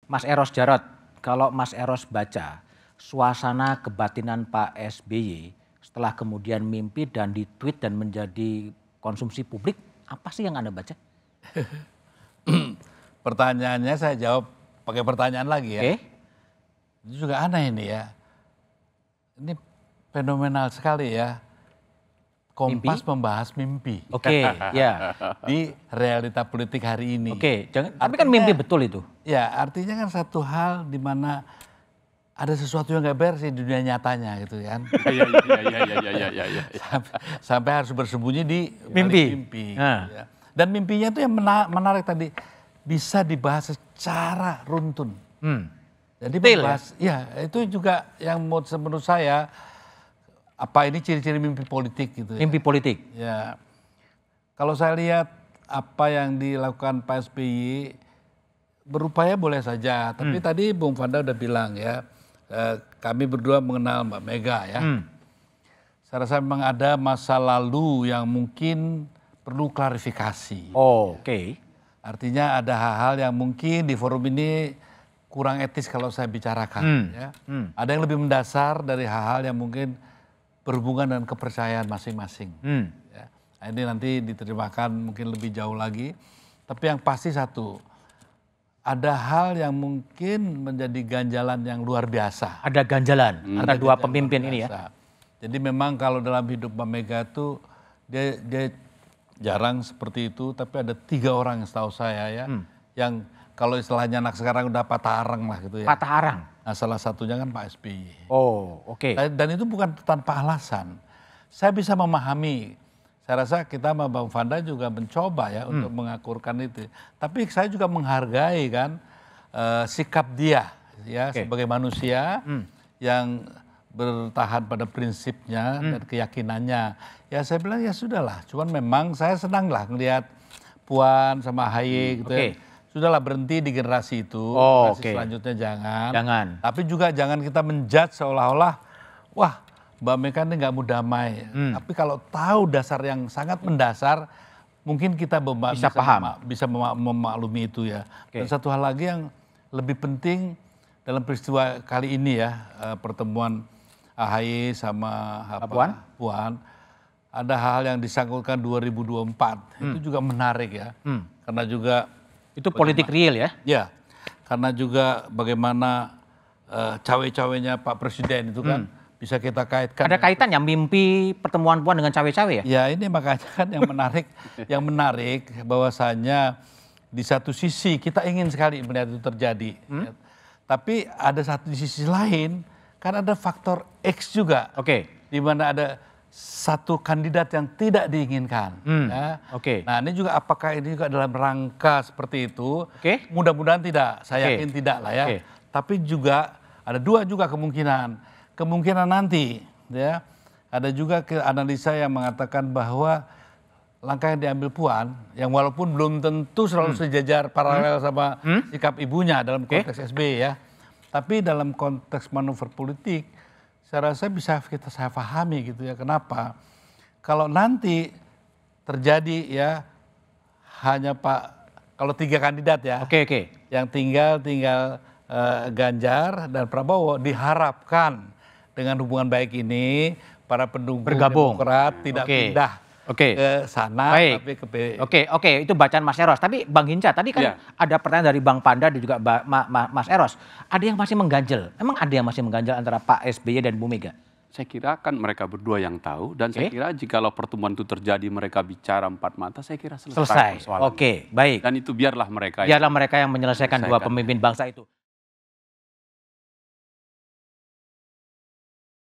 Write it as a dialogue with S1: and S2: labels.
S1: Mas Eros Jarot, kalau Mas Eros baca suasana kebatinan Pak SBY setelah kemudian mimpi dan ditweet dan menjadi konsumsi publik, apa sih yang Anda baca?
S2: Pertanyaannya saya jawab pakai pertanyaan lagi ya.
S1: Oke.
S2: Itu juga aneh ini ya. Ini fenomenal sekali ya. Kompas membahas mimpi.
S1: Oke, ya.
S2: Di realita politik hari ini.
S1: Oke, tapi kan mimpi betul itu.
S2: Ya, artinya kan satu hal di mana ada sesuatu yang gak beres di dunia nyatanya gitu kan.
S3: Iya.
S2: Sampai harus bersembunyi di
S1: Mimpi.
S2: Ya. Dan mimpinya itu yang menarik tadi, bisa dibahas secara runtun. Jadi membahas, ya itu juga yang menurut saya, apa ini ciri-ciri mimpi politik gitu ya.
S1: Mimpi politik.
S2: Ya, kalau saya lihat apa yang dilakukan Pak SBY, berupaya boleh saja. Tapi tadi Bung Fanda udah bilang ya, kami berdua mengenal Mbak Mega ya. Saya rasa memang ada masa lalu yang mungkin perlu klarifikasi.
S1: Oke.
S2: Artinya ada hal-hal yang mungkin di forum ini kurang etis kalau saya bicarakan. Ya. Ada yang lebih mendasar dari hal-hal yang mungkin berhubungan dengan kepercayaan masing-masing. Ya. Ini nanti diterjemahkan mungkin lebih jauh lagi. Tapi yang pasti satu, ada hal yang mungkin menjadi ganjalan yang luar biasa.
S1: Ada ganjalan antara dua pemimpin ini ya.
S2: Jadi memang kalau dalam hidup Mbak Mega itu dia jarang seperti itu, tapi ada 3 orang yang setahu saya ya, yang kalau istilahnya anak sekarang udah patah arang lah gitu ya.
S1: Patah arang?
S2: Nah salah satunya kan Pak SBY.
S1: Oh oke.
S2: Dan itu bukan tanpa alasan. Saya bisa memahami, saya rasa kita sama Bang Fanda juga mencoba ya untuk mengakurkan itu. Tapi saya juga menghargai kan sikap dia ya sebagai manusia yang bertahan pada prinsipnya dan keyakinannya. Ya saya bilang ya sudahlah, cuman memang saya senang lah ngelihat Puan sama AHY gitu ya. Sudahlah berhenti di generasi itu, generasi selanjutnya jangan. Tapi juga jangan kita menjudge seolah-olah, wah Mbak Mega ini nggak mau damai. Tapi kalau tahu dasar yang sangat mendasar, mungkin kita bisa memaklumi itu ya. Dan satu hal lagi yang lebih penting dalam peristiwa kali ini ya, pertemuan AHY sama Puan, ada hal yang disangkutkan 2024, itu juga menarik ya. Karena juga
S1: itu politik real ya?
S2: Ya, karena juga bagaimana cawe-cawenya Pak Presiden itu kan bisa kita kaitkan.
S1: Ada kaitannya mimpi pertemuan Puan dengan cawe-cawe ya?
S2: Ya ini makanya kan yang menarik bahwasanya di satu sisi kita ingin sekali melihat itu terjadi. Ya. Tapi ada di sisi lain kan ada faktor X juga. Di mana ada satu kandidat yang tidak diinginkan. Ya. Nah ini juga apakah ini juga dalam rangka seperti itu? Mudah-mudahan tidak, saya yakin tidak lah ya. Tapi juga ada 2 juga kemungkinan. Kemungkinan nanti ya ada juga analisa yang mengatakan bahwa langkah yang diambil Puan, yang walaupun belum tentu selalu sejajar paralel sama sikap ibunya dalam konteks SBY ya. Tapi dalam konteks manuver politik, saya rasa bisa saya pahami gitu ya. Kenapa? Kalau nanti terjadi ya hanya kalau 3 kandidat ya, yang tinggal Ganjar dan Prabowo, diharapkan dengan hubungan baik ini para pendukung Demokrat tidak pindah ke sana.
S1: Oke, itu bacaan Mas Eros. Tapi Bang Hinca, tadi kan ada pertanyaan dari Bang Panda dan juga Mas Eros. Ada yang masih mengganjal. Emang ada yang masih mengganjal antara Pak SBY dan Bu Mega?
S3: Saya kira kan mereka berdua yang tahu. Dan saya kira jikalau pertemuan itu terjadi mereka bicara 4 mata, saya kira selesai.
S1: Oke, baik.
S3: Dan itu biarlah mereka
S1: yang menyelesaikan 2 pemimpin bangsa itu.